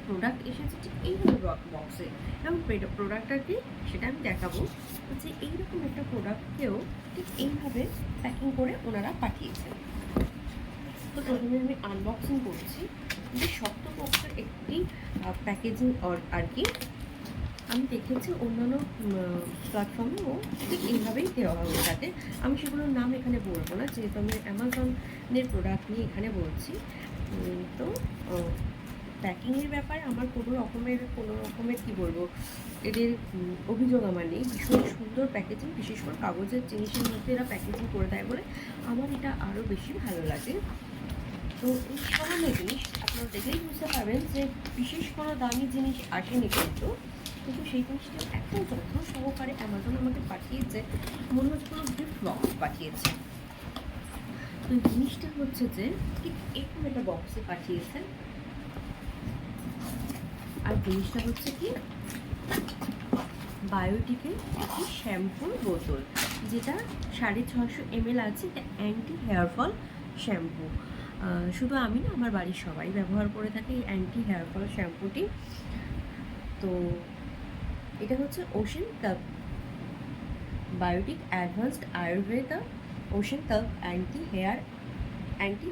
Product এসেছে ঠিক এইভাবে বক্সে, এবং প্রোডাক্টটা কি সেটা আমি দেখাবো, যে এইরকম একটা প্রোডাক্টকেও ঠিক এইভাবে প্যাকিং করে ওনারা পাঠিয়েছেন। তো প্রথমে আমি আনবক্সিং করছি যে শক্তপোক্ত একটি প্যাকেজিং আর কি। আমি দেখেছি অন্যান্য প্ল্যাটফর্মেও ঠিক এইভাবেই দেওয়া হবে, যাতে আমি সেগুলোর নাম এখানে বলবো না, যেহেতু আমি অ্যামাজনের প্রোডাক্ট নিয়ে এখানে বলছি। তো প্যাকিংয়ের ব্যাপারে আমার কোনো রকমের কী বলবো, এদের অভিযোগ আমার নেই। ভীষণ সুন্দর প্যাকেজিং, বিশেষ করে কাগজের জিনিসের মধ্যে এরা প্যাকেজিং করে দেয় বলে আমার এটা আরও বেশি ভালো লাগে। তো এই সামান্য জিনিস আপনারা দেখলেই বুঝতে পারবেন যে বিশেষ কোনো দামি জিনিস আসেনি, কিন্তু সেই জিনিসটা এত যত্ন সহকারে অ্যামাজন আমাকে পাঠিয়েছে, মনে হচ্ছে কোনো গিফট বক্স পাঠিয়েছে। তো জিনিসটা হচ্ছে যে ঠিক এরকম একটা বক্সে পাঠিয়েছে, আর জিনিসটা হচ্ছে কি বায়োটিকের একটি শ্যাম্পুর বোতল, যেটা 650 ml আছে। এটা অ্যান্টি হেয়ার ফল শ্যাম্পু। শুধু আমি না, আমার বাড়ির সবাই ব্যবহার করে থাকে এই অ্যান্টি হেয়ার ফল শ্যাম্পুটি। তো এটা হচ্ছে ocean kelp Biotique advanced Ayurveda ocean kelp anti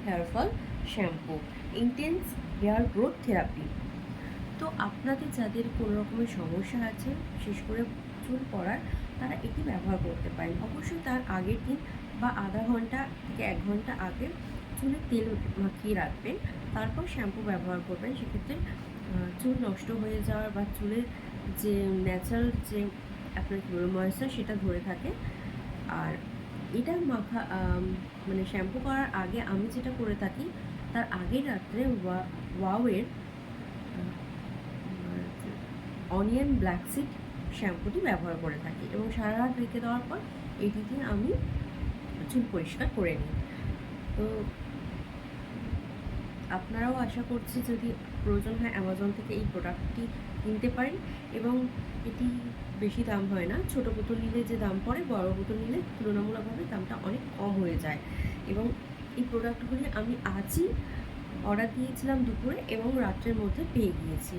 hair fall shampoo intense hair growth therapy. তো আপনাদের যাদের কোনো রকমের সমস্যা আছে, বিশেষ করে চুল পড়ার, তারা এটি ব্যবহার করতে পারেন। অবশ্যই তার আগের দিন বা আধা ঘন্টা থেকে 1 ঘন্টা আগে চুলে তেল মাখিয়ে রাখবেন, তারপর শ্যাম্পু ব্যবহার করবেন। সেক্ষেত্রে চুল নষ্ট হয়ে যাওয়ার বা চুলের যে ন্যাচারাল যে আপনার কী বলবো ময়েশ্চার, সেটা ধরে থাকে। আর এটা মাখা মানে শ্যাম্পু করার আগে আমি যেটা করে থাকি, তার আগের রাত্রে ওয়াওয়ের অনিয়ন ব্ল্যাক সিড শ্যাম্পুটি ব্যবহার করে থাকি, এবং সারা রাত রেখে দেওয়ার পর এটি দিয়ে আমি চুল পরিষ্কার করে নিই। তো আপনারাও আশা করছি যদি প্রয়োজন হয় অ্যামাজন থেকে এই প্রোডাক্টটি কিনতে পারেন, এবং এটি বেশি দাম হয় না। ছোটো বোতল নিলে যে দাম পড়ে, বড় বোতল নিলে তুলনামূলকভাবে দামটা অনেক কম হয়ে যায়। এবং এই প্রোডাক্টগুলি আমি আজই অর্ডার দিয়েছিলাম দুপুরে, এবং রাত্রের মধ্যে পেয়ে গিয়েছি।